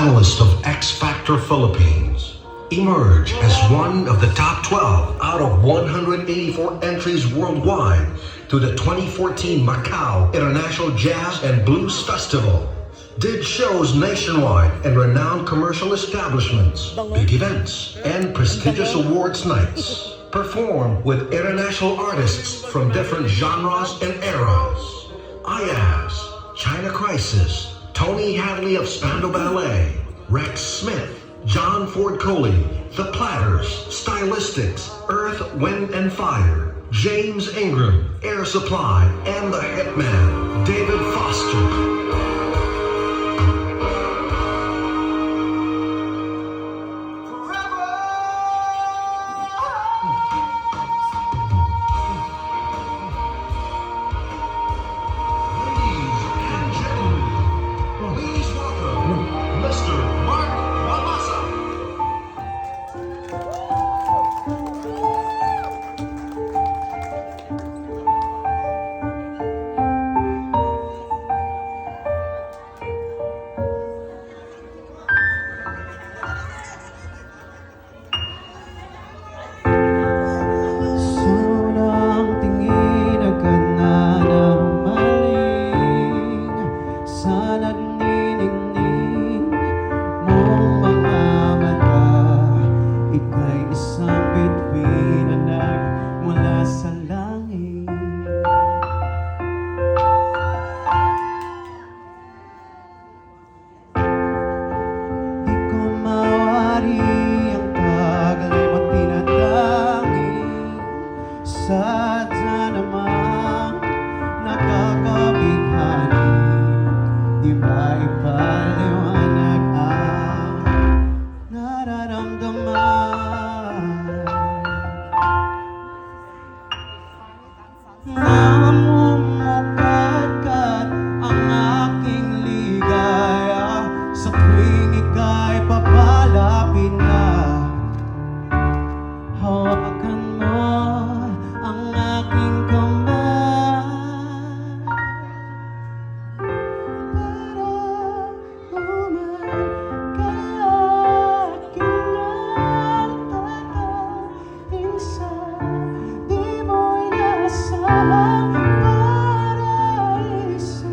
finalist of X Factor Philippines, emerged as one of the top 12 out of 184 entries worldwide to the 2014 Macau International Jazz and Blues Festival. Did shows nationwide and renowned commercial establishments, big events, and prestigious awards nights. Performed with international artists from different genres and eras. Ayaz, China Crisis, Tony Hadley of Spandau Ballet, Rex Smith, John Ford Coley, The Platters, Stylistics, Earth, Wind and Fire, James Ingram, Air Supply, and the Hitman, David Foster. Sadya namang nakakabighani, di ba ipaliwanag ang nararamdaman? Namumukadkad ang aking ligaya sa tuwing ika'y papalapit na. Hawakan mo ang aking kamay para naman kaya kinatatahin sa di mo'y nasahang paraiso.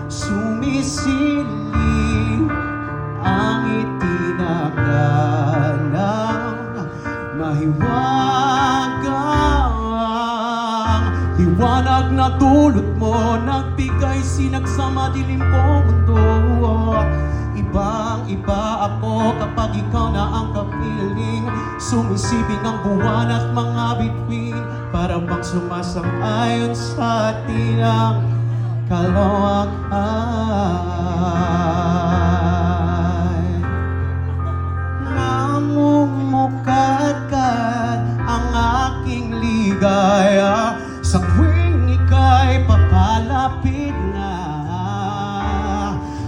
Sumisilip ang itinagalang mahiwagang liwanag na dulot mo, nagbigay sinag sa madilim kong mundo. Ibang-iba ako kapag ikaw na ang kapiling, sumisibing ang buwan at mga bituin, para bang sumasang-ayon sa atin ang kalawakan. Namumukadkad ang aking ligaya sa tuwing ika'y papalapit na.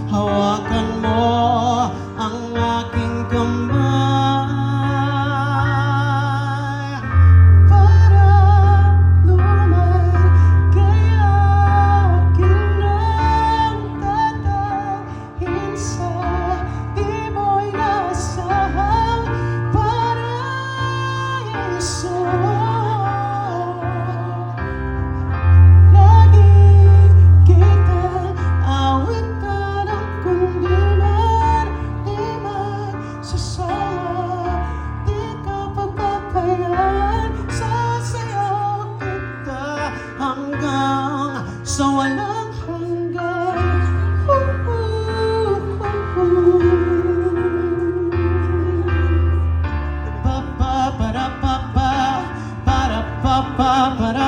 Hawakan mo ang aking kamay para lumay kaya kinatatahin sa di mo'y nasahang paraiso. Lagi kitang awitan ang kung di man sasaya, di ka pagpapayan, sasayaw kita hanggang sa walang hanggan.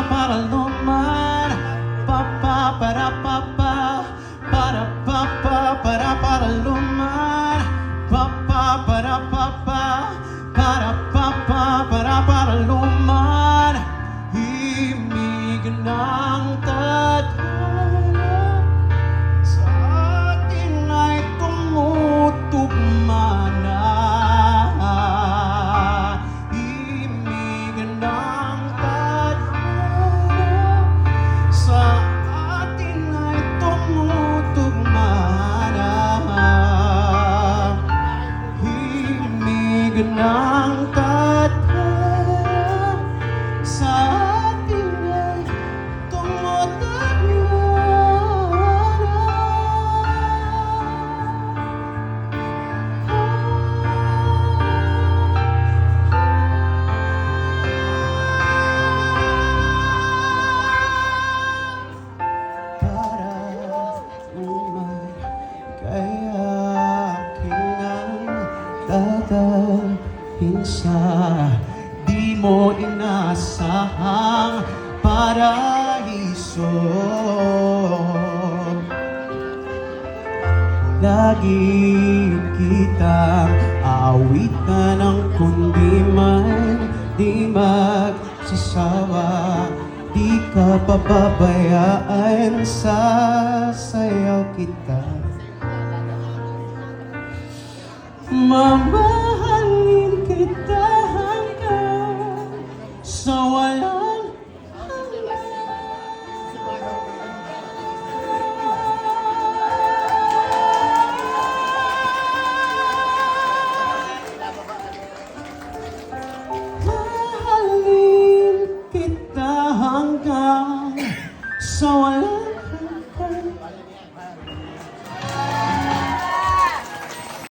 Para luman, para papa, para papa, para luman, papa, para papa, para luman, himig ng tadhana sa atin ay tumutugma na. Himig ng tadhana sa atin ay tumutugma na. Himig ng tadhana sa atin ay tumutugma para umay kaya aking dadalhin sa di mo inasahang paraiso. Lagi kitang aawitan ng kundi man di magsasawa. Di ka pababayaan, sasayaw kita. Mamahalin kita